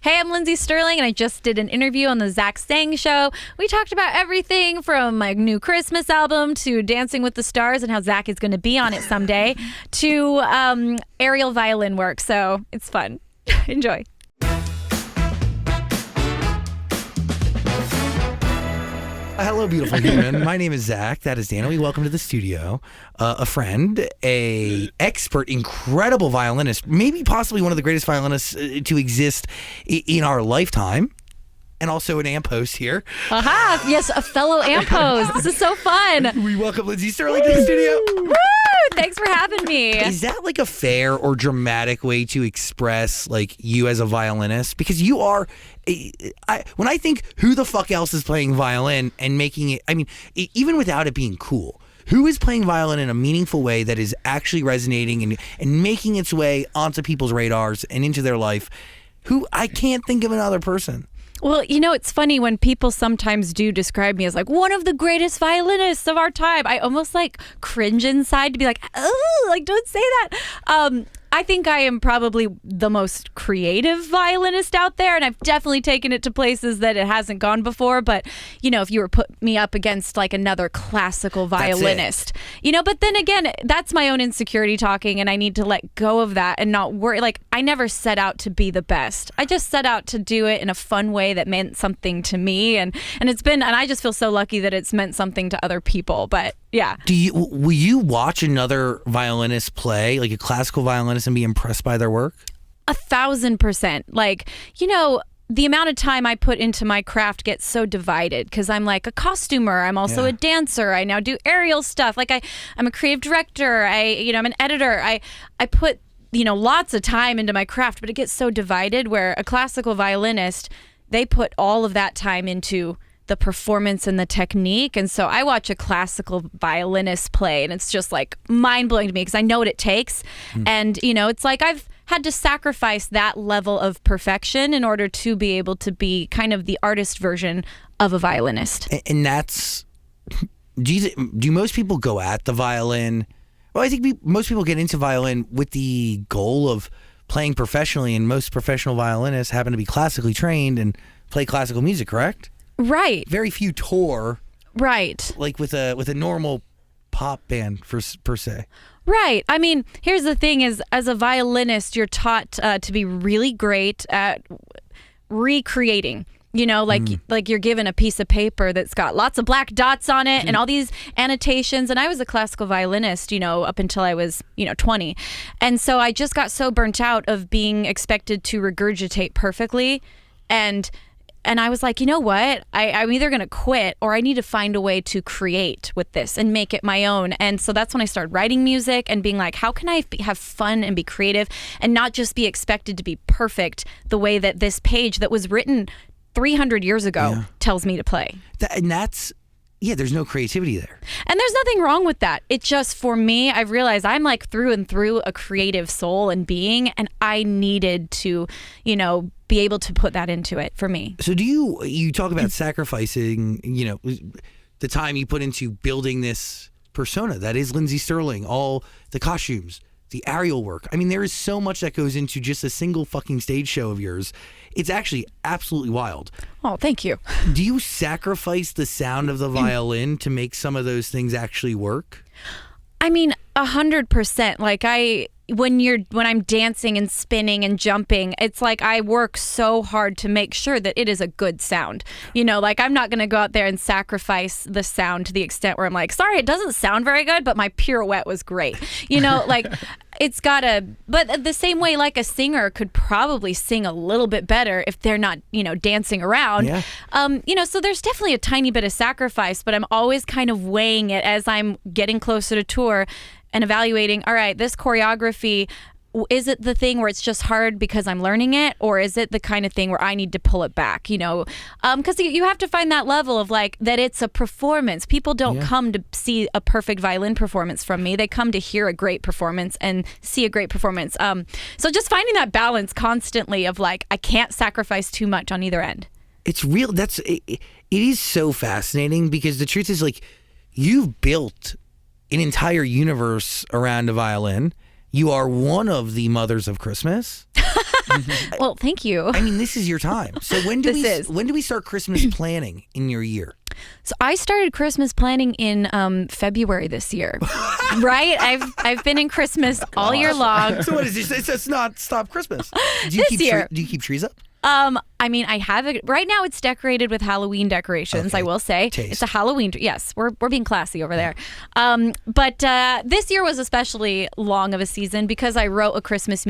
Hey, I'm Lindsey Stirling, and I just did an interview on the Zach Sang Show. We talked about everything from my new Christmas album to Dancing with the Stars and how Zach is going to be on it someday to aerial violin work. So it's fun. Enjoy. Hello, beautiful human. My name is Zach. That is Dana. Welcome to the studio. A friend, a expert, incredible violinist, maybe possibly one of the greatest violinists to exist in our lifetime, and also an amp host here. Aha! Yes, a fellow amp host. This is so fun. We welcome Lindsey Stirling to the studio. Woo! Thanks for having me. Is that like a fair or dramatic way to express like you as a violinist? Because you are, when I think who the fuck else is playing violin and making it, I mean, even without it being cool, who is playing violin in a meaningful way that is actually resonating and making its way onto people's radars and into their life? Who, I can't think of another person. Well, you know, it's funny when people sometimes do describe me as like one of the greatest violinists of our time. I almost like cringe inside to be like, oh, like don't say that. I think I am probably the most creative violinist out there, and I've definitely taken it to places that it hasn't gone before. But, you know, if you were put me up against like another classical violinist, you know, but then again, that's my own insecurity talking, and I need to let go of that and not worry. Like, I never set out to be the best. I just set out to do it in a fun way that meant something to me. And it's been, and I just feel so lucky that it's meant something to other people. But yeah. Will you watch another violinist play, like a classical violinist, and be impressed by their work? 1,000%. Like, you know, the amount of time I put into my craft gets so divided because I'm like a costumer. I'm also a dancer. I now do aerial stuff. Like I'm a creative director. I'm an editor. I put, you know, lots of time into my craft, but it gets so divided where a classical violinist, they put all of that time into the performance and the technique. And so I watch a classical violinist play and it's just like mind-blowing to me because I know what it takes. And, you know, it's like I've had to sacrifice that level of perfection in order to be able to be kind of the artist version of a violinist. And that's, do most people go at the violin? Well, I think most people get into violin with the goal of playing professionally, and most professional violinists happen to be classically trained and play classical music, correct? Right. Very few tour. Right. Like with a normal pop band per se. Right. I mean, here's the thing is, as a violinist, you're taught to be really great at recreating. You know, like you're given a piece of paper that's got lots of black dots on it and all these annotations. And I was a classical violinist, you know, up until I was, 20. And so I just got so burnt out of being expected to regurgitate perfectly. And I was like, you know what? I'm either going to quit or I need to find a way to create with this and make it my own. And so that's when I started writing music and being like, how can I have fun and be creative and not just be expected to be perfect the way that this page that was written 300 years ago tells me to play. There's no creativity there. And there's nothing wrong with that. It just, for me, I've realized I'm like through and through a creative soul and being, and I needed to, be able to put that into it for me. So do you talk about sacrificing, the time you put into building this persona that is Lindsey Stirling, all the costumes, the aerial work. I mean, there is so much that goes into just a single fucking stage show of yours. It's actually absolutely wild. Oh, thank you. Do you sacrifice the sound of the violin to make some of those things actually work? I mean, 100%. Like when I'm dancing and spinning and jumping, it's like I work so hard to make sure that it is a good sound. Like I'm not going to go out there and sacrifice the sound to the extent where I'm like, sorry, it doesn't sound very good, but my pirouette was great. Like it's gotta, but the same way like a singer could probably sing a little bit better if they're not, dancing around. Yeah. So there's definitely a tiny bit of sacrifice, but I'm always kind of weighing it as I'm getting closer to tour and evaluating, all right, this choreography, is it the thing where it's just hard because I'm learning it, or is it the kind of thing where I need to pull it back, because you have to find that level of like that it's a performance. People don't come to see a perfect violin performance from me. They come to hear a great performance and see a great performance. So just finding that balance constantly of like, I can't sacrifice too much on either end. It's real. It is so fascinating because the truth is like you've built an entire universe around a violin. You are one of the mothers of Christmas. Well, thank you. I mean, this is your time. So when do we start Christmas planning in your year? So I started Christmas planning in February this year. Right? I've been in Christmas all year long. So what is this? It's not stop Christmas. Do you keep trees up? I mean, I have it right now. It's decorated with Halloween decorations. Okay. I will say it's a Halloween. Yes, we're being classy over there. But this year was especially long of a season because I wrote a Christmas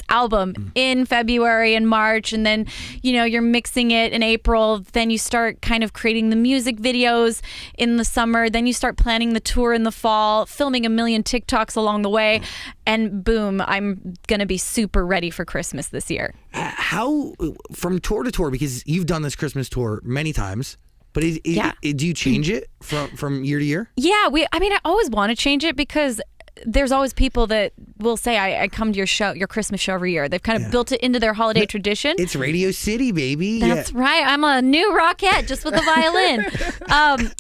album in February and March, and then you're mixing it in April. Then you start kind of creating the music videos in the summer. Then you start planning the tour in the fall, filming a million TikToks along the way, and boom, I'm gonna be super ready for Christmas this year. How from tour to tour, because you've done this Christmas tour many times, but do you change it from year to year? Yeah, I always want to change it because there's always people that will say, I come to your Christmas show every year. They've kind of built it into their holiday tradition. It's Radio City, baby. That's right. I'm a new Rockette just with a violin.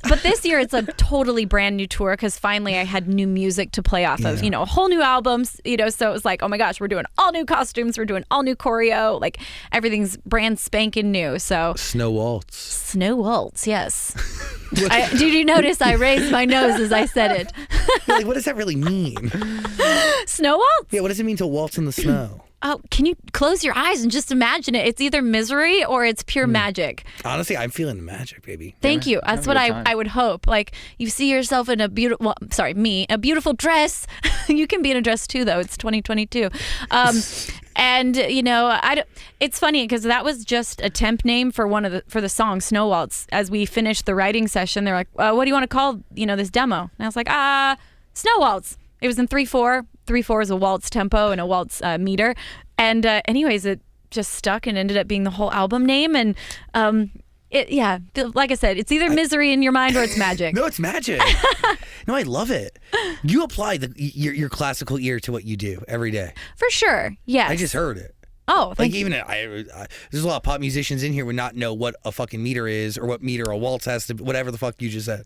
But this year it's a totally brand new tour because finally I had new music to play off of, whole new albums, so it was like, oh my gosh, we're doing all new costumes. We're doing all new choreo. Like everything's brand spanking new. So Snow Waltz, yes. Did you notice I raised my nose as I said it? Like, what does that really mean? Snow waltz? Yeah, what does it mean to waltz in the snow? Oh, can you close your eyes and just imagine it? It's either misery or it's pure magic. Honestly, I'm feeling the magic, baby. Thank you. That's what I would hope. Like, you see yourself in a beautiful dress. You can be in a dress too, though. It's 2022. And it's funny because that was just a temp name for for the song Snow Waltz. As we finished the writing session, they're like, "What do you want to call this demo?" And I was like, Snow Waltz. It was in 3/4. 3/4 is a waltz tempo and a waltz meter. And anyways, it just stuck and ended up being the whole album name. And like I said, it's either misery in your mind or it's magic. No, it's magic. No, I love it. You apply your classical ear to what you do every day. For sure, yes. I just heard it. Oh, thank you. There's a lot of pop musicians in here would not know what a fucking meter is or what meter a waltz has to, whatever the fuck you just said.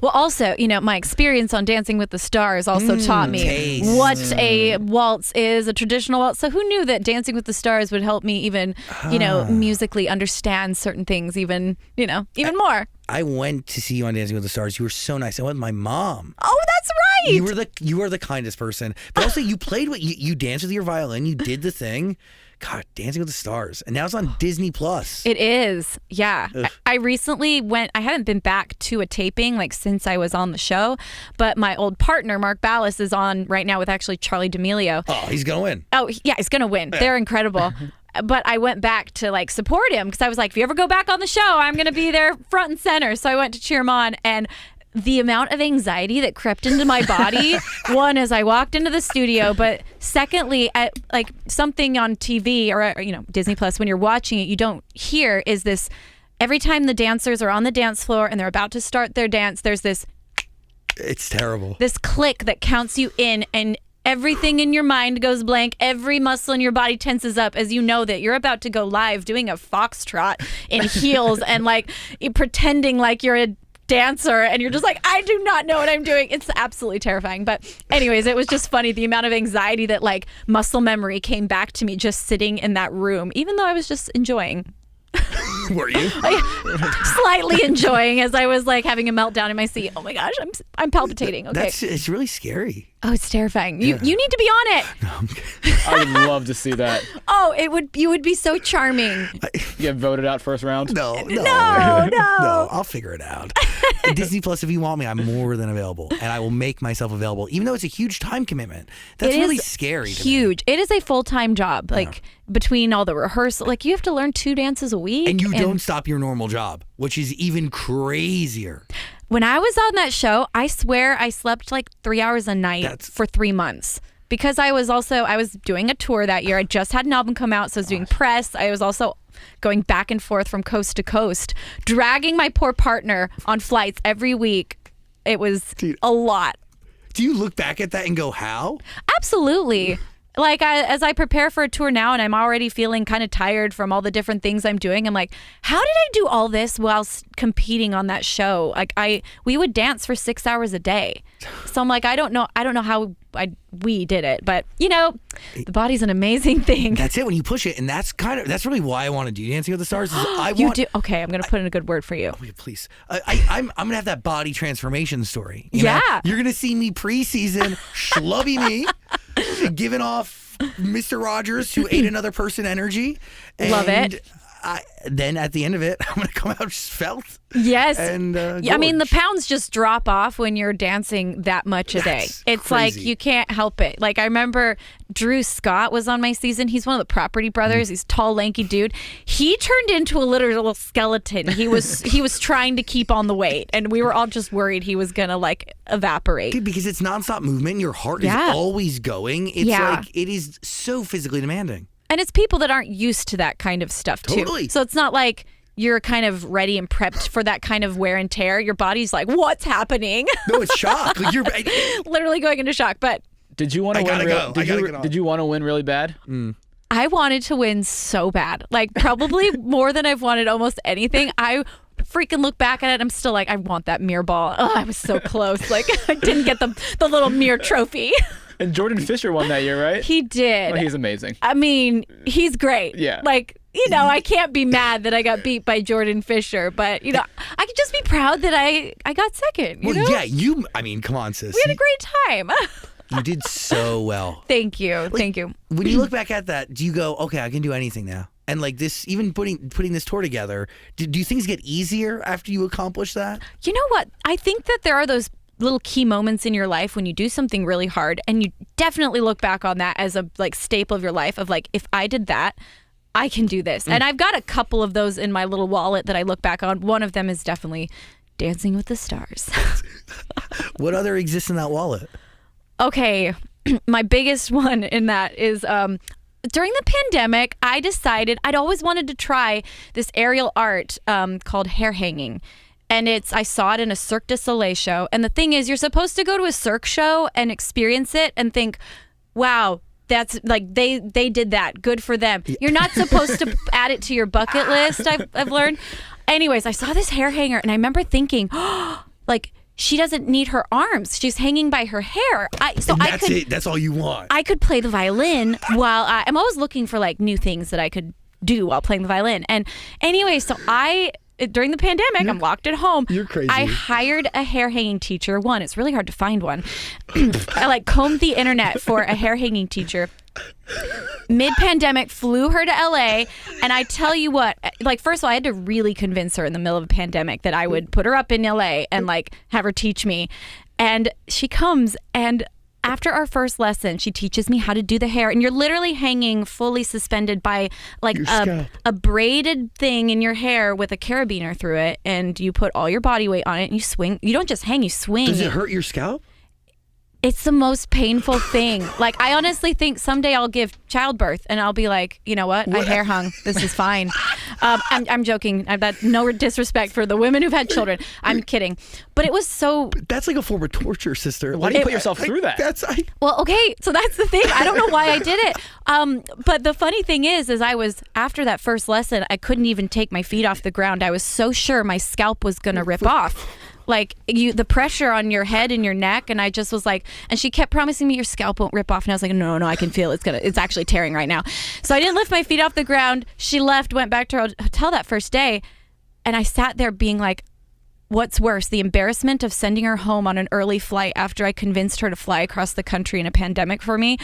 Well, also, my experience on Dancing with the Stars also taught me what a waltz is, a traditional waltz. So who knew that Dancing with the Stars would help me even, musically understand certain things even more. I went to see you on Dancing with the Stars. You were so nice. I went with my mom. Oh, that's right. You are the kindest person. But also, you played you danced with your violin. You did the thing. God, Dancing with the Stars, and now it's on Disney Plus. It is, yeah. I recently went. I haven't been back to a taping since I was on the show, but my old partner Mark Ballas is on right now with actually Charlie D'Amelio. Oh, he's gonna win. Oh, yeah, he's gonna win. They're incredible. But I went back to support him because I was like, if you ever go back on the show, I'm going to be there front and center. So I went to cheer him on, and the amount of anxiety that crept into my body, one, as I walked into the studio, but secondly, at something on TV or Disney Plus, when you're watching it, you don't hear is this, every time the dancers are on the dance floor and they're about to start their dance, there's this. It's terrible. This click that counts you in, and everything in your mind goes blank. Every muscle in your body tenses up as you know that you're about to go live doing a foxtrot in heels and pretending like you're a dancer, and you're just like, I do not know what I'm doing. It's absolutely terrifying. But anyways, it was just funny the amount of anxiety that muscle memory came back to me just sitting in that room, even though I was just enjoying. Were you? Slightly enjoying as I was having a meltdown in my seat. Oh my gosh, I'm palpitating. Okay, it's really scary. Oh, it's terrifying. You need to be on it. No, I'm kidding. I would love to see that. Oh, you would be so charming. You get voted out first round? No. I'll figure it out. Disney Plus, if you want me, I'm more than available, and I will make myself available, even though it's a huge time commitment. That's really scary. Huge. It is a full-time job. Between all the rehearsal, you have to learn 2 dances a week, and you don't stop your normal job, which is even crazier. When I was on that show, I swear I slept 3 hours a night for 3 months. Because I was doing a tour that year. I just had an album come out, so I was doing press. I was also going back and forth from coast to coast, dragging my poor partner on flights every week. It was a lot. Do you look back at that and go, how? Absolutely. Like as I prepare for a tour now, and I'm already feeling kind of tired from all the different things I'm doing, I'm like, how did I do all this whilst competing on that show? Like we would dance for 6 hours a day. So I'm like, I don't know how we did it, but the body's an amazing thing. That's it when you push it, and that's really why I want to do Dancing with the Stars. Okay, I'm gonna put in a good word for you. Oh, yeah, please. I'm gonna have that body transformation story. You know? You're gonna see me preseason, schlubby me, giving off Mr. Rogers who ate another person energy. Love it. Then at the end of it, I'm gonna come out just felt. Yes. And I mean, the pounds just drop off when you're dancing that much a day. It's crazy. like you can't help it. Like I remember Drew Scott was on my season. He's one of the Property Brothers. He's a tall, lanky dude. He turned into a literal skeleton. He was trying to keep on the weight, and we were all just worried he was gonna like evaporate. Dude, because it's nonstop movement, and your heart is always going. It's like it is so physically demanding. And it's people that aren't used to that kind of stuff too. Totally. So it's not like you're kind of ready and prepped for that kind of wear and tear. Your body's like, what's happening? No, it's shock. Like you're literally going into shock. But did you want to win? Did you want to win really bad? I wanted to win so bad, like probably more than I've wanted almost anything. I freaking look back at it. I'm still like, I want that mirror ball. Oh, I was so close. Like I didn't get the little mirror trophy. And Jordan Fisher won that year, right? He did. Oh, he's amazing. I mean, he's great. Yeah. Like, I can't be mad that I got beat by Jordan Fisher, but, I could just be proud that I got second. Yeah, I mean, come on, sis. We had a great time. You did so well. Thank you. Thank you. When you look back at that, do you go, okay, I can do anything now? And like this, even putting this tour together, do things get easier after you accomplish that? You know what? I think that there are those little key moments in your life when you do something really hard, and you definitely look back on that as a like staple of your life of like, if I did that, I can do this. And I've got a couple of those in my little wallet that I look back on. One of them is definitely Dancing with the Stars. What other exists in that wallet? Okay, my biggest one in that is during the pandemic, I decided I'd always wanted to try this aerial art called hair hanging. And I saw it in a Cirque du Soleil show. And the thing is, you're supposed to go to a Cirque show and experience it and think, wow, that's like, they did that. Good for them. You're not supposed to add it to your bucket list, I've learned. Anyways, I saw this hair hanger and I remember thinking, like, she doesn't need her arms. She's hanging by her hair. That's all you want. I could play the violin while I'm always looking for like new things that I could do while playing the violin. And anyway, so during the pandemic, I'm locked at home. You're crazy. I hired a hair hanging teacher. One, it's really hard to find one. I like combed the internet for a hair hanging teacher. Mid-pandemic, flew her to LA, and I tell you what, like, first of all, I had to really convince her in the middle of a pandemic that I would put her up in LA and like have her teach me. And she comes, and after our first lesson, she teaches me how to do the hair, and you're literally hanging fully suspended by like a braided thing in your hair with a carabiner through it, and you put all your body weight on it and you swing. You don't just hang, you swing. Does it hurt your scalp? It's the most painful thing. Like, I honestly think someday I'll give childbirth and I'll be like, you know what? I hair hung. This is fine. I'm joking. I've got no disrespect for the women who've had children. I'm kidding. But it was so... But that's like a form of torture, sister. Why do you put yourself through that? Well, okay. So that's the thing. I don't know why I did it. But the funny thing is I was, after that first lesson, I couldn't even take my feet off the ground. I was so sure my scalp was going to rip off. Like the pressure on your head and your neck, and I just was like, and she kept promising me your scalp won't rip off, and I was like, no, I can feel it's actually tearing right now. So I didn't lift my feet off the ground. She left, went back to her hotel that first day, and I sat there being like, what's worse, the embarrassment of sending her home on an early flight after I convinced her to fly across the country in a pandemic for me,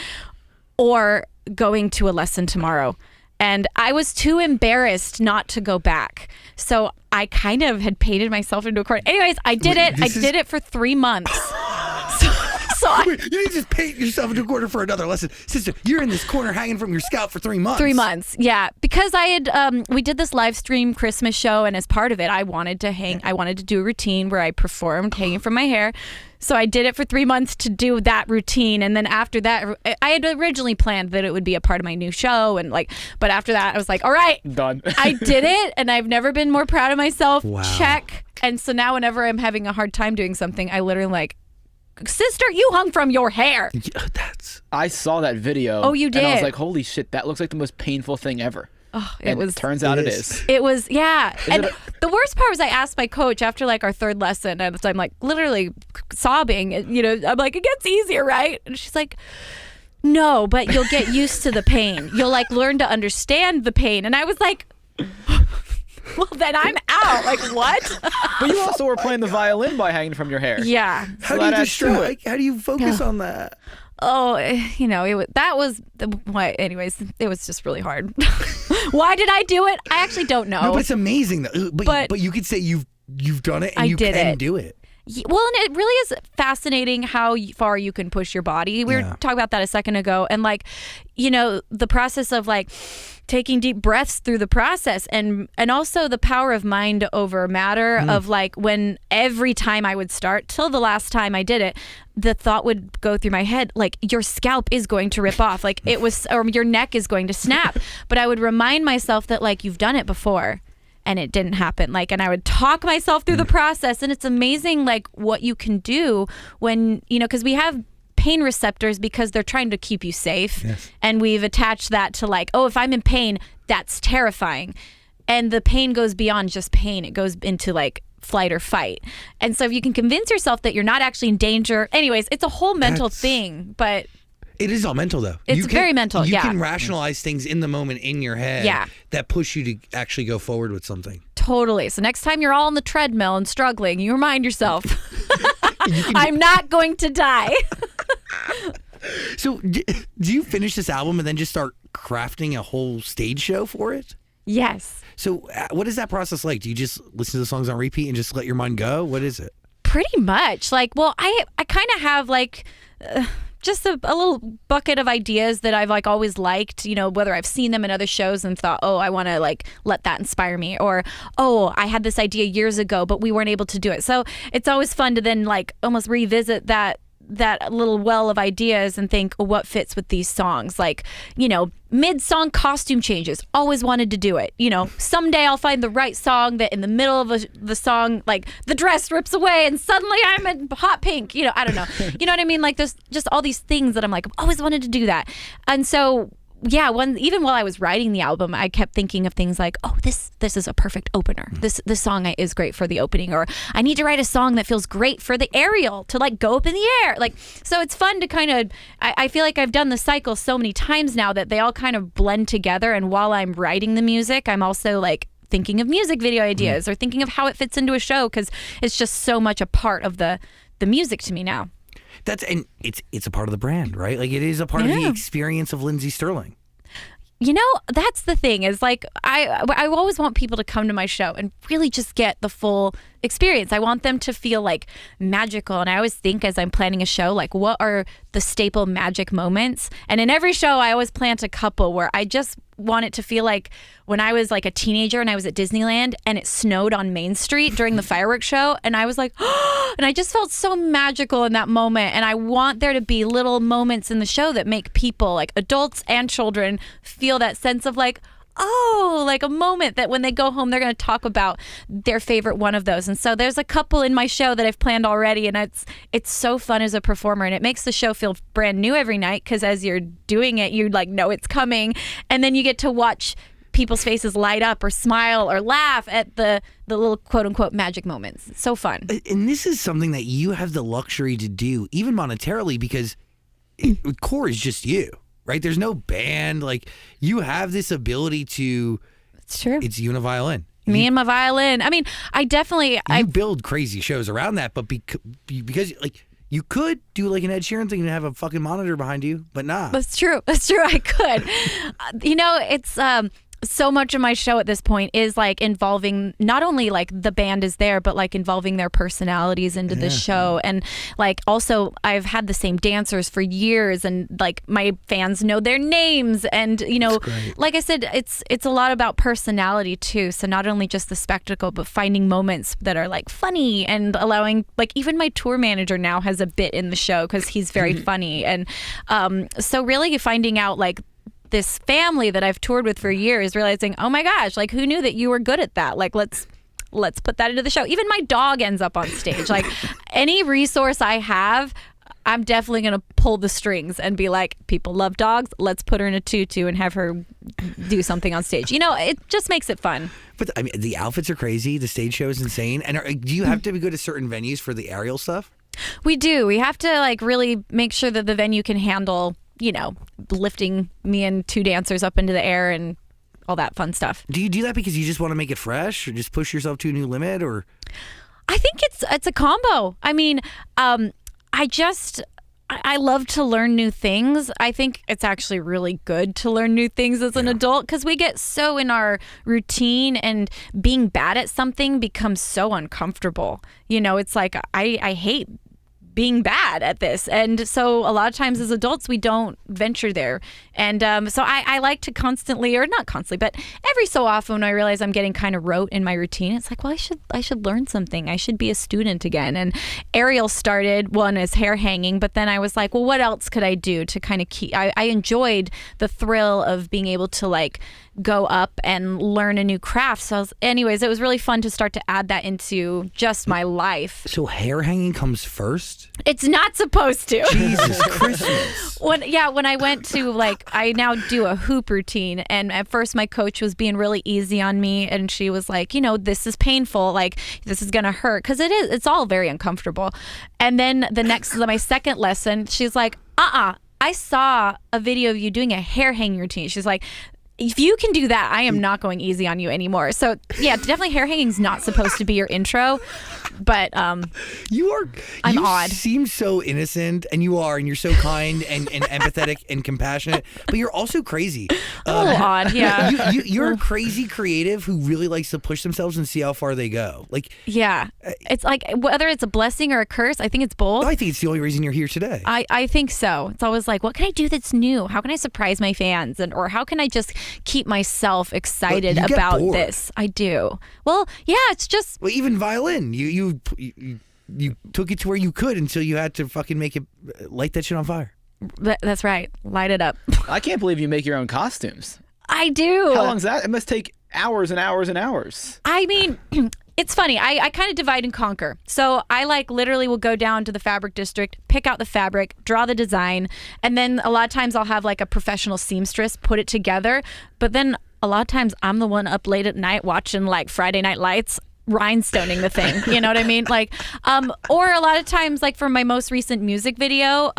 or going to a lesson tomorrow? And I was too embarrassed not to go back. So I kind of had painted myself into a corner. Anyways, I did it. I did it for 3 months. Wait, you didn't just paint yourself into a corner for another lesson. Sister, you're in this corner hanging from your scalp for 3 months. 3 months, yeah. Because I had, we did this live stream Christmas show, and as part of it, I wanted to do a routine where I performed hanging from my hair. So I did it for 3 months to do that routine, and then after that, I had originally planned that it would be a part of my new show, and like, but after that, I was like, all right, done. I did it, and I've never been more proud of myself. Wow. Check. And so now, whenever I'm having a hard time doing something, I literally like, sister, you hung from your hair. Yeah, I saw that video. Oh, you did? And I was like, holy shit, that looks like the most painful thing ever. Oh, turns out it is. It was, yeah. And the worst part was I asked my coach after like our third lesson, and I'm like literally sobbing. I'm like, it gets easier, right? And she's like, no, but you'll get used to the pain. You'll like learn to understand the pain. And I was like, well, then I'm out. Like, what? But you also were playing the violin by hanging from your hair. Yeah. How do you focus on that? Oh, anyways, it was just really hard. Why did I do it? I actually don't know. No, but it's amazing though. But you could say you've done it and you can do it. Well, and it really is fascinating how far you can push your body. We were talking about that a second ago. And like, the process of like taking deep breaths through the process and also the power of mind over matter of like when every time I would start till the last time I did it, the thought would go through my head, like your scalp is going to rip off. Like or your neck is going to snap. But I would remind myself that like you've done it before. And it didn't happen. Like, and I would talk myself through the process. And it's amazing, like, what you can do when, because we have pain receptors because they're trying to keep you safe. Yes. And we've attached that to like, oh, if I'm in pain, that's terrifying. And the pain goes beyond just pain. It goes into like flight or fight. And so if you can convince yourself that you're not actually in danger. Anyways, it's a whole mental thing, but... It is all mental, though. It's very mental, You can rationalize things in the moment in your head that push you to actually go forward with something. Totally. So next time you're all on the treadmill and struggling, you remind yourself, I'm not going to die. So do you finish this album and then just start crafting a whole stage show for it? Yes. So what is that process like? Do you just listen to the songs on repeat and just let your mind go? What is it? Pretty much. Like, well, I kind of have like... just a little bucket of ideas that I've like always liked, whether I've seen them in other shows and thought, oh, I want to like let that inspire me, or, oh, I had this idea years ago, but we weren't able to do it. So it's always fun to then like almost revisit that little well of ideas and think, oh, what fits with these songs? Like, mid-song costume changes. Always wanted to do it. Someday I'll find the right song that in the middle of the song, like the dress rips away and suddenly I'm in hot pink. I don't know. You know what I mean? Like there's just all these things that I'm like, I've always wanted to do that. And so, yeah, even while I was writing the album, I kept thinking of things like, oh, this is a perfect opener. This song is great for the opening, or I need to write a song that feels great for the aerial to like go up in the air. Like, so it's fun to kind of, I feel like I've done the cycle so many times now that they all kind of blend together. And while I'm writing the music, I'm also like thinking of music video ideas or thinking of how it fits into a show, because it's just so much a part of the music to me now. It's a part of the brand, right? Like it is a part of the experience of Lindsey Stirling. That's the thing is like I always want people to come to my show and really just get the full experience. I want them to feel like magical. And I always think as I'm planning a show, like what are the staple magic moments? And in every show, I always plant a couple where I just want it to feel like when I was like a teenager and I was at Disneyland and it snowed on Main Street during the fireworks show. And I was like, oh, and I just felt so magical in that moment. And I want there to be little moments in the show that make people, like adults and children, feel that sense of like, oh, like a moment that when they go home, they're going to talk about their favorite one of those. And so there's a couple in my show that I've planned already. And it's so fun as a performer. And it makes the show feel brand new every night, because as you're doing it, you like know it's coming. And then you get to watch people's faces light up or smile or laugh at the little quote unquote magic moments. It's so fun. And this is something that you have the luxury to do, even monetarily, because core is just you. Right? There's no band. Like, you have this ability to... It's true. It's you and a violin. Me and my violin. I mean, I definitely... I build crazy shows around that, but because, like, you could do, like, an Ed Sheeran thing and have a fucking monitor behind you, but nah. That's true. I could. It's... so much of my show at this point is like involving not only like the band is there, but like involving their personalities into the show. And like also I've had the same dancers for years, and like my fans know their names. And like I said, it's a lot about personality too. So not only just the spectacle, but finding moments that are like funny and allowing, like, even my tour manager now has a bit in the show because he's very funny. And so really finding out like this family that I've toured with for years, realizing, oh my gosh, like who knew that you were good at that? Like, let's let's put that into the show. Even my dog ends up on stage. Like any resource I have, I'm definitely going to pull the strings and be like, people love dogs. Let's put her in a tutu and have her do something on stage. It just makes it fun. But I mean, the outfits are crazy. The stage show is insane. And do you have to go to certain venues for the aerial stuff? We do. We have to like really make sure that the venue can handle, lifting me and 2 dancers up into the air and all that fun stuff. Do you do that because you just want to make it fresh or just push yourself to a new limit, or? I think it's a combo. I mean, I love to learn new things. I think it's actually really good to learn new things as an adult because we get so in our routine, and being bad at something becomes so uncomfortable. It's like I hate being bad at this. And so a lot of times as adults, we don't venture there. And so I like to constantly, or not constantly, but every so often when I realize I'm getting kind of rote in my routine, it's like, well, I should learn something. I should be a student again. And aerial started one as hair hanging, but then I was like, well, what else could I do to kind of keep, I enjoyed the thrill of being able to like go up and learn a new craft. So anyways, it was really fun to start to add that into just my life. So hair hanging comes first? It's not supposed to. Jesus Christmas. When I went to I now do a hoop routine, and at first my coach was being really easy on me, and she was like, this is painful, like this is gonna hurt, because it's all very uncomfortable. And then my second lesson, she's like, I saw a video of you doing a hair hanging routine. She's like, if you can do that, I am not going easy on you anymore. So yeah, definitely hair hanging is not supposed to be your intro, but I'm odd. You seem so innocent, and you're so kind and empathetic and compassionate, but you're also crazy. A little odd, yeah. You're a crazy creative who really likes to push themselves and see how far they go. Like, yeah, it's like whether it's a blessing or a curse. I think it's both. I think it's the only reason you're here today. I think so. It's always like, what can I do that's new? How can I surprise my fans, or how can I just keep myself excited about this? I do. Well, yeah, it's just even violin. You took it to where you could until you had to fucking make it light that shit on fire. That's right. Light it up. I can't believe you make your own costumes. I do. How long's that? It must take hours and hours and hours. I mean, it's funny. I kind of divide and conquer. So I literally will go down to the fabric district, pick out the fabric, draw the design, and then a lot of times I'll have like a professional seamstress put it together. But then a lot of times I'm the one up late at night watching like Friday Night Lights, rhinestoning the thing. You know what I mean? Like, or a lot of times, like for my most recent music video,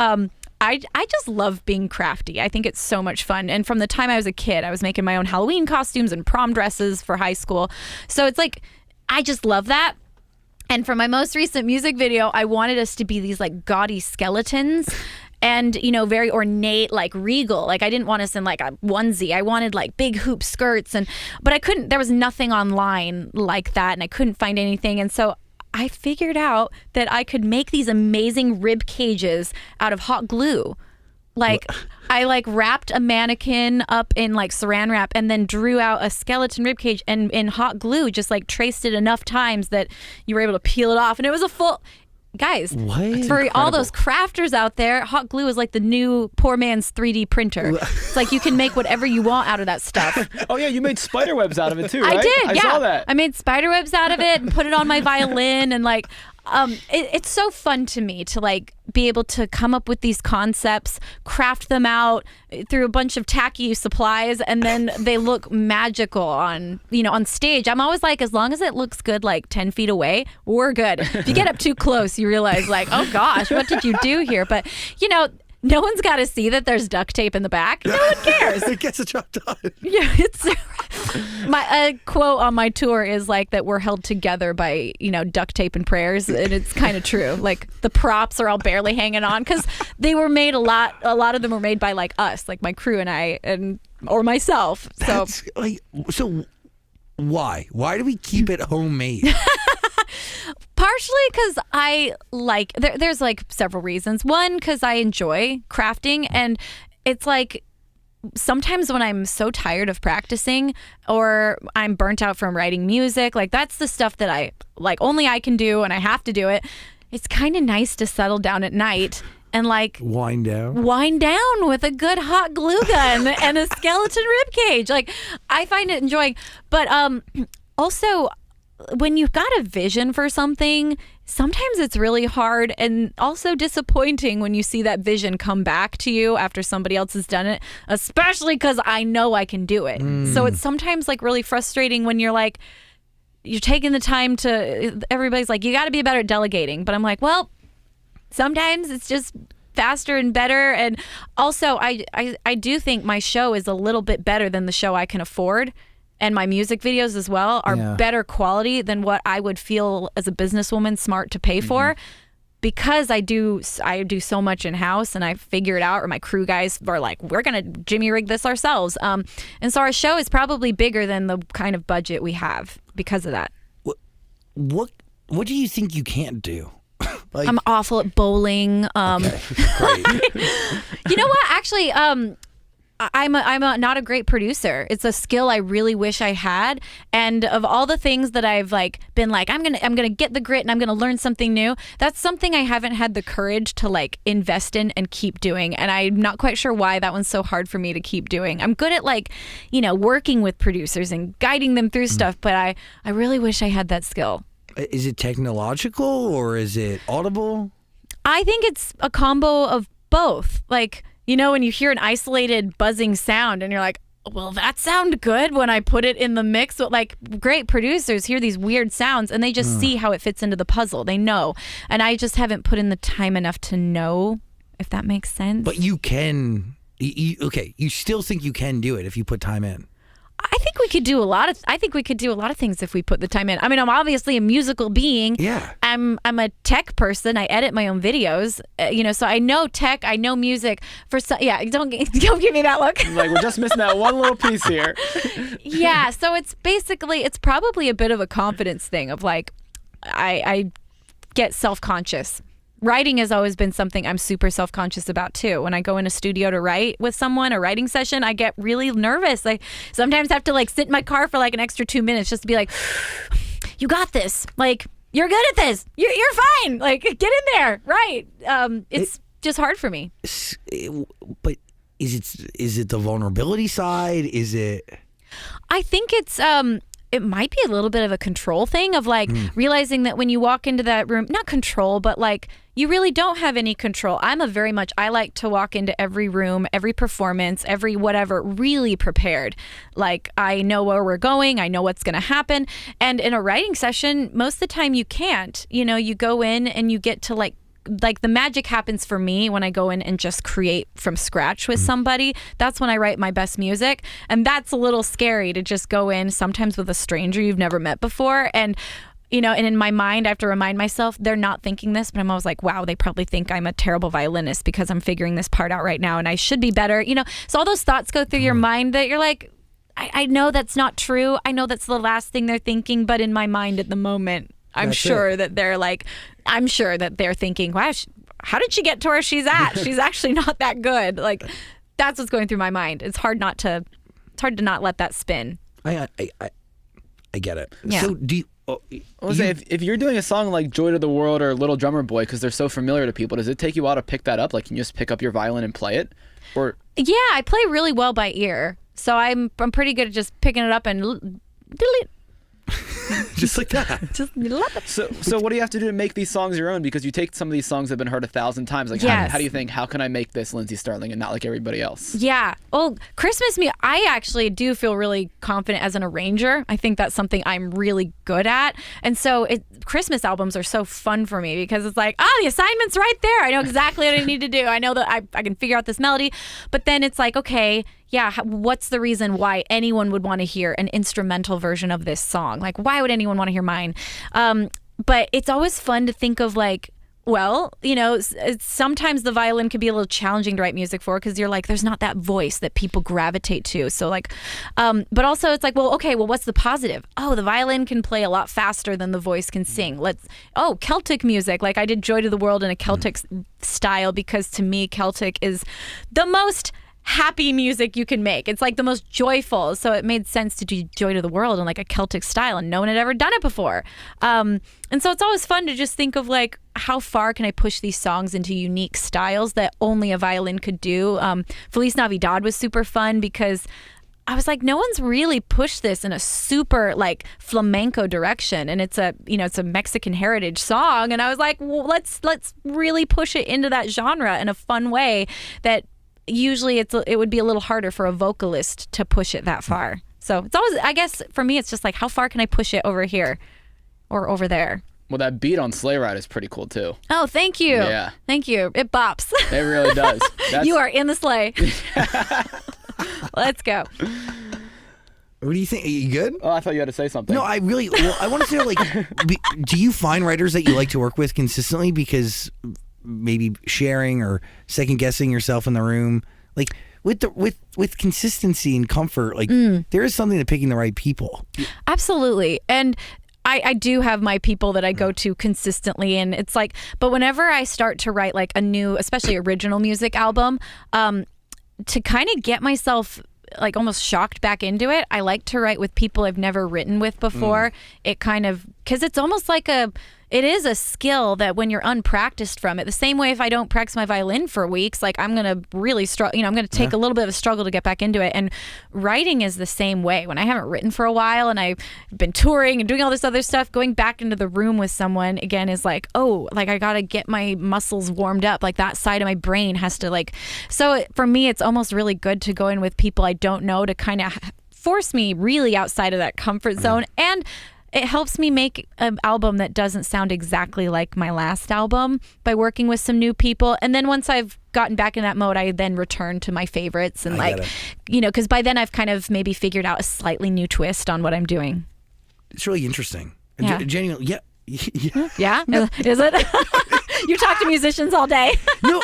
I just love being crafty. I think it's so much fun. And from the time I was a kid, I was making my own Halloween costumes and prom dresses for high school. So it's like, I just love that. And for my most recent music video, I wanted us to be these like gaudy skeletons and, very ornate, like regal. Like I didn't want us in like a onesie. I wanted like big hoop skirts, but there was nothing online like that, and I couldn't find anything. And so I figured out that I could make these amazing rib cages out of hot glue. Like I wrapped a mannequin up in like saran wrap and then drew out a skeleton rib cage and in hot glue just like traced it enough times that you were able to peel it off, and it was a full. Guys, what? For all those crafters out there, hot glue is like the new poor man's 3D printer. It's like you can make whatever you want out of that stuff. Oh yeah, you made spider webs out of it too, right? I did, yeah. I saw that. I made spider webs out of it and put it on my violin, and like it's so fun to me to like be able to come up with these concepts, craft them out through a bunch of tacky supplies, and then they look magical on stage. I'm always like, as long as it looks good like 10 feet away, we're good. If you get up too close, you realize like, oh gosh, what did you do here? But no one's got to see that there's duct tape in the back. No one cares. It gets the job done. Yeah, it's my quote on my tour is like that we're held together by duct tape and prayers, and it's kind of true. Like the props are all barely hanging on because they were made a lot of them were made by like us, like my crew and I, or myself. So why do we keep it homemade? Partially because I like, there's like several reasons. One, because I enjoy crafting, and it's like sometimes when I'm so tired of practicing or I'm burnt out from writing music, like that's the stuff that I like only I can do and I have to do it. It's kind of nice to settle down at night and like wind down with a good hot glue gun and a skeleton rib cage. Like I find it enjoying, but also when you've got a vision for something, sometimes it's really hard and also disappointing when you see that vision come back to you after somebody else has done it, especially because I know I can do it. So it's sometimes like really frustrating when you're like, you're taking the time to, everybody's like, you got to be better at delegating. But I'm like, well, sometimes it's just faster and better. And also, I do think my show is a little bit better than the show I can afford. And my music videos as well are better quality than what I would feel as a businesswoman smart to pay for. Because I do so much in-house and I figure it out, or my crew guys are like, we're going to Jimmy rig this ourselves. And so our show is probably bigger than the kind of budget we have because of that. What do you think you can't do? Like, I'm awful at bowling. okay, great. You know what? Actually, I'm not a great producer. It's a skill I really wish I had. And of all the things that I've like been like, I'm gonna get the grit and I'm gonna learn something new. That's something I haven't had the courage to like invest in and keep doing. And I'm not quite sure why that one's so hard for me to keep doing. I'm good at like, working with producers and guiding them through stuff, but I really wish I had that skill. Is it technological or is it audible? I think it's a combo of both. Like, when you hear an isolated buzzing sound and you're like, well, that sounded good when I put it in the mix. So, like, great producers hear these weird sounds and they just see how it fits into the puzzle. They know. And I just haven't put in the time enough to know, if that makes sense. But you can, you still think you can do it if you put time in. I think we could do a lot of things if we put the time in. I mean, I'm obviously a musical being. Yeah. I'm a tech person. I edit my own videos. So I know tech. I know music. Don't give me that look. Like, we're just missing that one little piece here. Yeah. So it's probably a bit of a confidence thing of like, I get self-conscious. Writing has always been something I'm super self-conscious about too. When I go in a studio to write with someone, a writing session, I get really nervous. I sometimes have to like sit in my car for like an extra 2 minutes just to be like, you got this. Like, you're good at this. You're fine. Like, get in there. Right. It's just hard for me. But is it the vulnerability side? Is it? I think it's it might be a little bit of a control thing of like realizing that when you walk into that room, not control, but like you really don't have any control. I like to walk into every room, every performance, every whatever, really prepared. Like, I know where we're going. I know what's going to happen. And in a writing session, most of the time you can't. You go in and you get to like the magic happens for me when I go in and just create from scratch with somebody. That's when I write my best music. And that's a little scary to just go in sometimes with a stranger you've never met before. And, and in my mind, I have to remind myself they're not thinking this, but I'm always like, wow, they probably think I'm a terrible violinist because I'm figuring this part out right now and I should be better. So all those thoughts go through your mind that you're like, I know that's not true. I know that's the last thing they're thinking, but in my mind at the moment, I'm sure that they're thinking, wow, how did she get to where she's at? She's actually not that good. Like, that's what's going through my mind. It's hard to not let that spin. I get it. Yeah. So do you, if you're doing a song like Joy to the World or Little Drummer Boy, because they're so familiar to people, does it take you a while to pick that up? Like, can you just pick up your violin and play it? Or yeah, I play really well by ear. So I'm pretty good at just picking it up and delete. just like that. Just love it. So what do you have to do to make these songs your own? Because you take some of these songs that have been heard 1,000 times. Like, yes. how do you think, how can I make this Lindsey Stirling and not like everybody else? Yeah. Well, Christmas music, I actually do feel really confident as an arranger. I think that's something I'm really good at. And so Christmas albums are so fun for me because it's like, the assignment's right there. I know exactly what I need to do. I know that I can figure out this melody. But then it's like, okay, yeah, what's the reason why anyone would want to hear an instrumental version of this song? Like, why would anyone want to hear mine? But it's always fun to think of like, well, sometimes the violin could be a little challenging to write music for because you're like, there's not that voice that people gravitate to. So like, but also it's like, well, okay, well, what's the positive? Oh, the violin can play a lot faster than the voice can sing. Celtic music. Like, I did Joy to the World in a Celtic style because to me, Celtic is the most happy music you can make. It's like the most joyful. So it made sense to do Joy to the World in like a Celtic style, and no one had ever done it before. And so it's always fun to just think of like, how far can I push these songs into unique styles that only a violin could do? Feliz Navidad was super fun because I was like, no one's really pushed this in a super like flamenco direction, and it's a Mexican heritage song, and I was like, well, let's really push it into that genre in a fun way that usually it would be a little harder for a vocalist to push it that far. So it's always, I guess for me, it's just like, how far can I push it over here or over there? Well, that beat on Sleigh Ride is pretty cool too. Oh, thank you. Yeah. Thank you. It bops. It really does. You are in the sleigh. Let's go. What do you think? Are you good? Oh, I thought you had to say something. No, I want to know, like, do you find writers that you like to work with consistently because maybe sharing or second guessing yourself in the room, like with consistency and comfort, like there is something to picking the right people. Absolutely. And I do have my people that I go to consistently, and it's like, but whenever I start to write like a new, especially original music album, to kind of get myself like almost shocked back into it, I like to write with people I've never written with before. It kind of, because it's almost like it is a skill that when you're unpracticed from it, the same way if I don't practice my violin for weeks, like I'm going to really struggle, I'm going to take a little bit of a struggle to get back into it. And writing is the same way. When I haven't written for a while and I've been touring and doing all this other stuff, going back into the room with someone again is like, oh, like I got to get my muscles warmed up. Like that side of my brain has to so for me, it's almost really good to go in with people I don't know to kind of force me really outside of that comfort zone. And it helps me make an album that doesn't sound exactly like my last album by working with some new people. And then once I've gotten back in that mode, I then return to my favorites and because by then I've kind of maybe figured out a slightly new twist on what I'm doing. It's really interesting. Yeah. Genuinely, yeah. Yeah? Is it? You talk to musicians all day. No,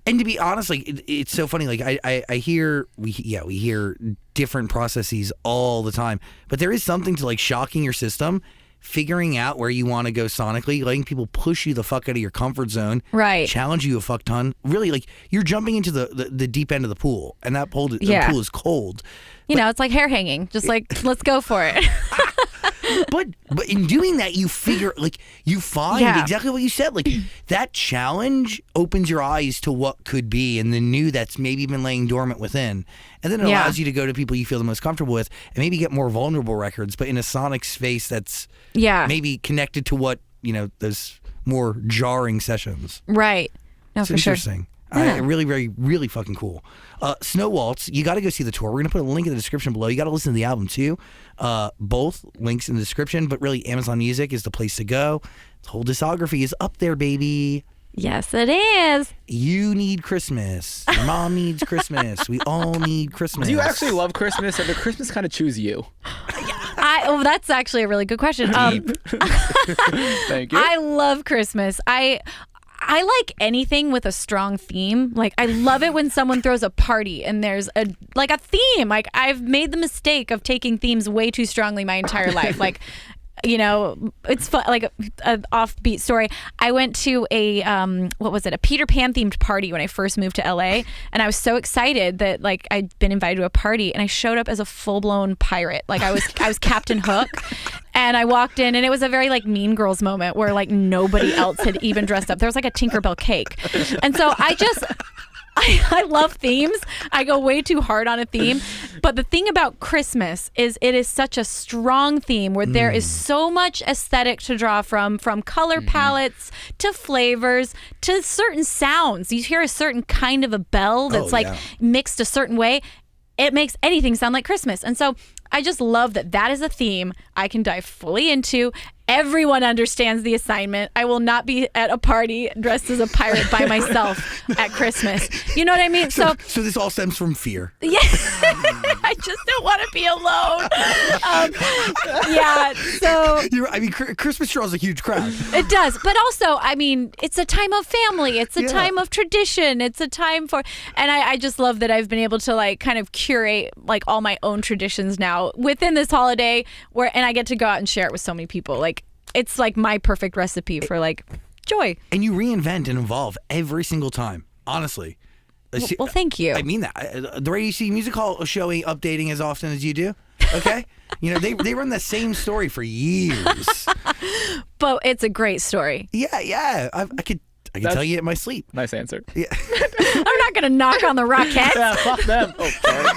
and to be honest, like it's so funny. Like I hear we hear different processes all the time, but there is something to like shocking your system, figuring out where you want to go sonically, letting people push you the fuck out of your comfort zone, right? Challenge you a fuck ton. Really, like you're jumping into the deep end of the pool, and that pool, the pool is cold. It's like hair hanging. Just like let's go for it. But in doing that, you find exactly what you said. Like that challenge opens your eyes to what could be and the new that's maybe been laying dormant within. And then it allows you to go to people you feel the most comfortable with and maybe get more vulnerable records, but in a sonic space that's maybe connected to what, those more jarring sessions. Right. No, it's for sure. Interesting. Yeah. Really, very, really fucking cool. Snow Waltz, you got to go see the tour. We're going to put a link in the description below. You got to listen to the album too. Both links in the description, but really Amazon Music is the place to go. The whole discography is up there, baby. Yes, it is. You need Christmas. Your mom needs Christmas. We all need Christmas. Do you actually love Christmas, or does Christmas kind of choose you? That's actually a really good question. Thank you. I love Christmas. I like anything with a strong theme. Like I love it when someone throws a party and there's a theme. Like I've made the mistake of taking themes way too strongly my entire life. Like, it's fun, like an offbeat story. I went to a a Peter Pan themed party when I first moved to LA, and I was so excited that like I'd been invited to a party, and I showed up as a full blown pirate. Like I was Captain Hook. And I walked in, and it was a very like Mean Girls moment where like nobody else had even dressed up. There was like a Tinkerbell cake. And so I love themes. I go way too hard on a theme. But the thing about Christmas is it is such a strong theme where there is so much aesthetic to draw from color palettes to flavors to certain sounds. You hear a certain kind of a bell that's mixed a certain way. It makes anything sound like Christmas. And so I just love that is a theme I can dive fully into. Everyone understands the assignment. I will not be at a party dressed as a pirate by myself at Christmas. You know what I mean? So this all stems from fear. Yeah. I just don't want to be alone. So Christmas draws a huge crowd. It does. But also, it's a time of family. It's a time of tradition. It's a time for, and I just love that I've been able to like kind of curate like all my own traditions now within this holiday and I get to go out and share it with so many people. Like, it's like my perfect recipe for like joy. And you reinvent and evolve every single time, honestly. Well, thank you. I mean that. The Radio City Music Hall showing, updating as often as you do, okay? They run the same story for years. But it's a great story. Yeah. I can tell you in my sleep. Nice answer. Yeah. I'm not gonna knock on the Rockettes. Yeah, fuck them. Oh, sorry.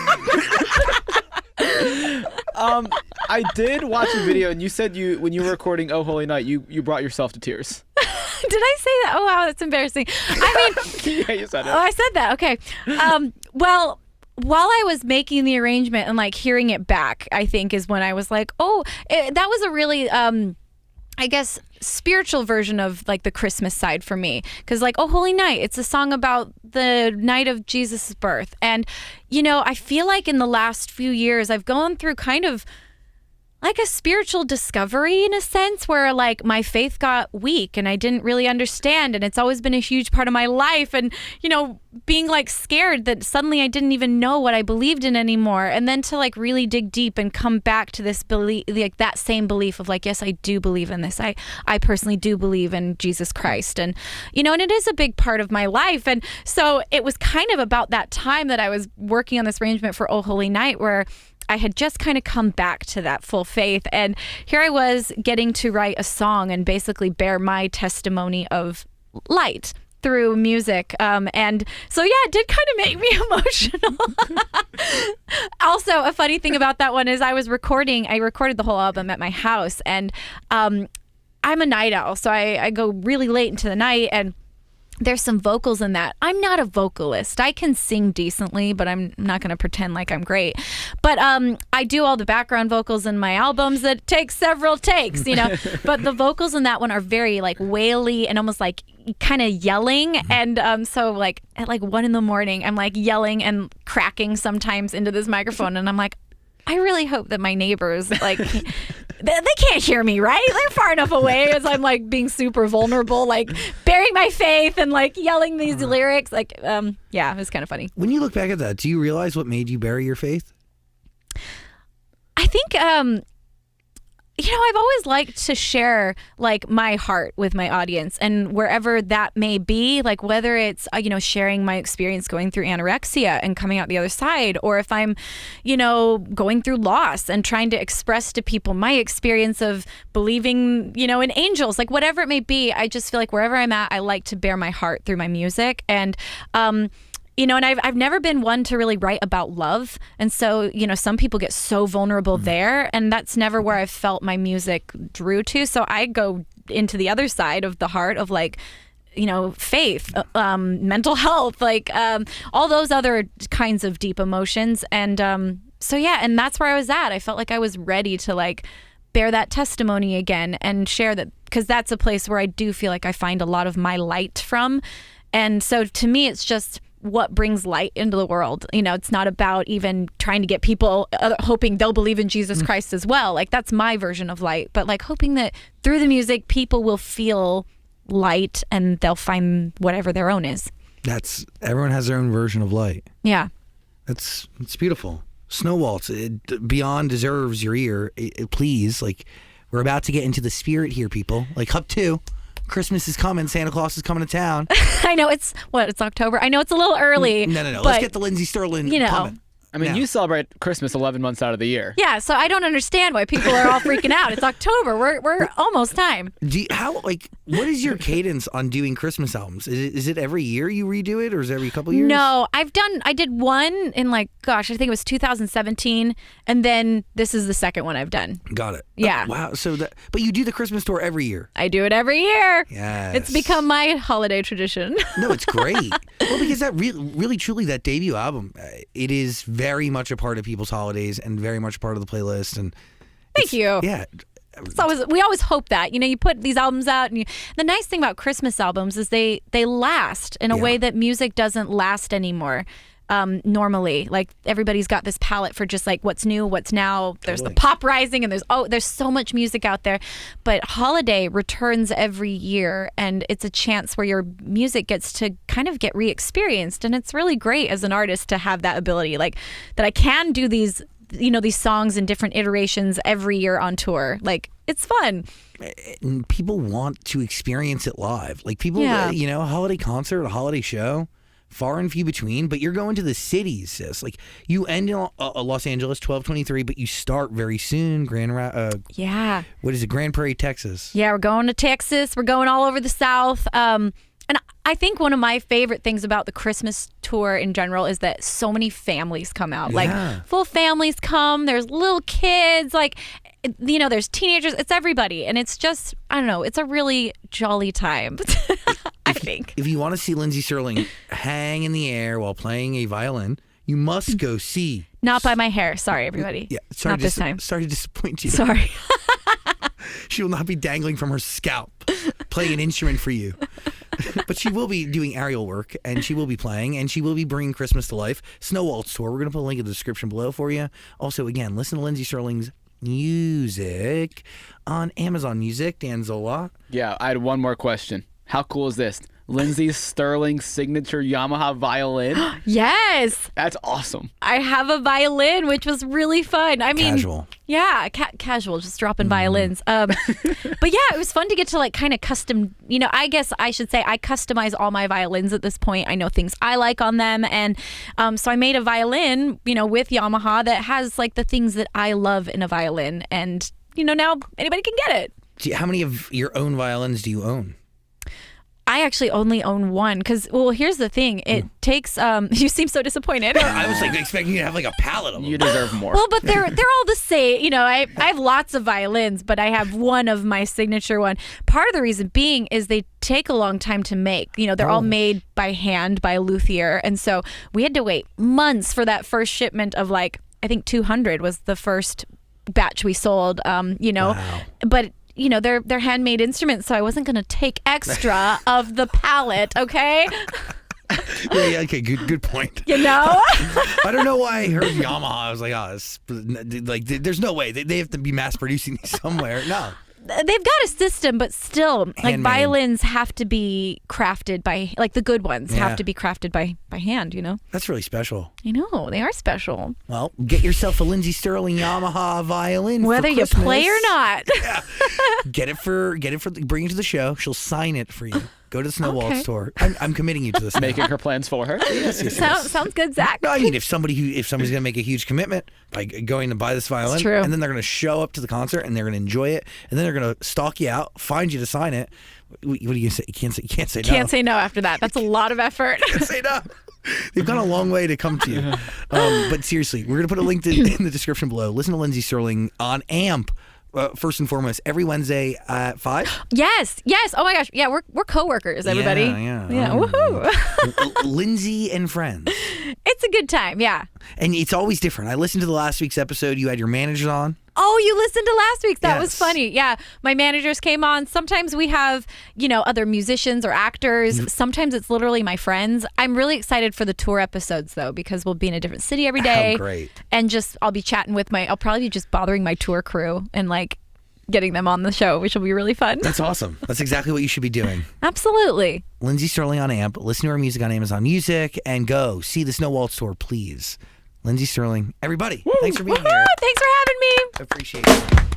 I did watch a video, and you said when you were recording "Oh Holy Night," you brought yourself to tears. Did I say that? Oh wow, that's embarrassing. I mean, Yeah, you said it. oh, I said that. Okay. Well, while I was making the arrangement and like hearing it back, I think is when I was like, that was a really, I guess, spiritual version of like the Christmas side for me. Because like, Oh Holy Night, it's a song about the night of Jesus' birth. And, I feel like in the last few years, I've gone through kind of like a spiritual discovery in a sense where like my faith got weak and I didn't really understand, and it's always been a huge part of my life, and being like scared that suddenly I didn't even know what I believed in anymore, and then to like really dig deep and come back to this belief, like that same belief of like, yes, I do believe in this. I personally do believe in Jesus Christ, and and it is a big part of my life. And so it was kind of about that time that I was working on this arrangement for Oh Holy Night where I had just kind of come back to that full faith. And here I was getting to write a song and basically bear my testimony of light through music. And so, yeah, it did kind of make me emotional. Also, a funny thing about that one is I recorded the whole album at my house. And I'm a night owl, so I go really late into the night, and there's some vocals in that. I'm not a vocalist. I can sing decently, but I'm not going to pretend like I'm great. But I do all the background vocals in my albums that take several takes, But the vocals in that one are very like waily and almost like kind of yelling. And so like at like 1 a.m, I'm like yelling and cracking sometimes into this microphone. And I'm like, I really hope that my neighbors like they can't hear me, right? They're far enough away as I'm like being super vulnerable, like bearing my faith and like yelling these lyrics. Like, yeah, it was kind of funny. When you look back at that, do you realize what made you bury your faith? I think, I've always liked to share like my heart with my audience, and wherever that may be, like whether it's, sharing my experience going through anorexia and coming out the other side, or if I'm, going through loss and trying to express to people my experience of believing, in angels, like whatever it may be. I just feel like wherever I'm at, I like to bear my heart through my music. And, and I've never been one to really write about love. And so, some people get so vulnerable there, and that's never where I've felt my music drew to. So I go into the other side of the heart of like, faith, mental health, like all those other kinds of deep emotions. And so, yeah, and that's where I was at. I felt like I was ready to like bear that testimony again and share that, because that's a place where I do feel like I find a lot of my light from. And so to me, it's just what brings light into the world. It's not about even trying to get people hoping they'll believe in Jesus Christ as well. Like that's my version of light, but like hoping that through the music, people will feel light and they'll find whatever their own is. Everyone has their own version of light. Yeah. It's beautiful. Snow Waltz, beyond deserves your ear. Please, like we're about to get into the spirit here, people. Like up to Christmas is coming. Santa Claus is coming to town. I know it's October. I know it's a little early. No. Let's get the Lindsey Stirling coming. I mean, you celebrate Christmas 11 months out of the year. Yeah, so I don't understand why people are all freaking out. It's October. We're almost time. What is your cadence on doing Christmas albums? Is it every year you redo it, or is it every couple years? No, I did one in I think it was 2017, and then this is the second one I've done. Got it. Yeah. Oh, wow. But you do the Christmas tour every year. I do it every year. Yes. It's become my holiday tradition. No, it's great. Well, because that really truly that debut album, it is very much a part of people's holidays and very much a part of the playlist. And thank you. Yeah. We always hope that, you put these albums out, and the nice thing about Christmas albums is they last in a way that music doesn't last anymore. Normally, like everybody's got this palette for just like what's new, what's now. There's the pop rising, and there's so much music out there, but holiday returns every year, and it's a chance where your music gets to kind of get re-experienced, and it's really great as an artist to have that ability, like that I can do these songs in different iterations every year on tour. Like it's fun. And people want to experience it live. Like people, a holiday concert, a holiday show, far and few between, but you're going to the cities, sis. Like you end in Los Angeles, 12/23, but you start very soon. What is it? Grand Prairie, Texas. Yeah, we're going to Texas. We're going all over the South. And I think one of my favorite things about the Christmas tour in general is that so many families come out. Yeah. Like full families come. There's little kids. Like, you know, there's teenagers. It's everybody. And it's just, I don't know, it's a really jolly time, I think. If you want to see Lindsey Stirling hang in the air while playing a violin, you must go see. Not by my hair. Sorry, everybody. Yeah, sorry Not this time. Sorry to disappoint you. Sorry. She will not be dangling from her scalp, playing an instrument for you. But she will be doing aerial work, and she will be playing, and she will be bringing Christmas to life. Snow Waltz Tour. We're going to put a link in the description below for you. Also, again, listen to Lindsey Stirling's music on Amazon Music. Dan Zola. Yeah, I had one more question. How cool is this? Lindsey Stirling's signature Yamaha violin. Yes. That's awesome. I have a violin, which was really fun. I mean, Casual. Yeah, casual, just dropping violins. But yeah, it was fun to get to like kind of custom, you know, I guess I should say I customize all my violins at this point. I know things I like on them. And so I made a violin, you know, with Yamaha that has like the things that I love in a violin. And, you know, now anybody can get it. How many of your own violins do you own? I actually only own one because, well, here's the thing. It takes, you seem so disappointed. I was like expecting you to have like a pallet of them. You deserve more. Well, but they're all the same. You know, I have lots of violins, but I have one of my signature one. Part of the reason being is they take a long time to make. You know, they're all made by hand by a luthier. And so we had to wait months for that first shipment of like, I think 200 was the first batch we sold, you know, Wow. but you know, they're handmade instruments, so I wasn't going to take extra of the palette, okay? Yeah, okay, good point. You know? I don't know why I heard Yamaha. I was like, oh, like there's no way. They have to be mass producing these somewhere. No. They've got a system, but still, like Handmade. violins have to be crafted by, like the good ones Yeah. have to be crafted by hand, you know? That's really special. I know, they are special. Well, get yourself a Lindsey Stirling Yamaha violin. Whether for you play or Christmas. not. Get it for bring it to the show. She'll sign it for you. Go to the Snow Okay. Waltz Tour. I'm committing you to this. Making her plans for her. Sounds good, Zach. No, I mean if somebody's going to make a huge commitment by going to buy this violin, true. and then they're going to show up to the concert and they're going to enjoy it, and then they're going to stalk you out, find you to sign it. What do you say? You can't say no. Can't say no after that. That's a lot of effort. Can't say no. They've gone a long way to come to you. But seriously, we're going to put a link in the description below. Listen to Lindsey Stirling on AMP. First and foremost, every Wednesday at 5. Yes. Oh my gosh. Yeah, we're coworkers, everybody. Yeah. Woohoo. Lindsey and friends. It's a good time. Yeah. And it's always different. I listened to the last week's episode. You had your managers on. Oh, you listened to last week's. That was Yes. funny. Yeah. My managers came on. Sometimes we have, you know, other musicians or actors. Sometimes it's literally my friends. I'm really excited for the tour episodes though, because we'll be in a different city every day. How great. And just, I'll be chatting with I'll probably be just bothering my tour crew and like getting them on the show, which will be really fun. That's awesome. That's exactly what you should be doing. Absolutely. Lindsey Stirling on AMP. Listen to her music on Amazon Music and go see the Snow Waltz Tour, please. Lindsey Stirling. Everybody, thanks for being here. Thanks for having me. I appreciate it.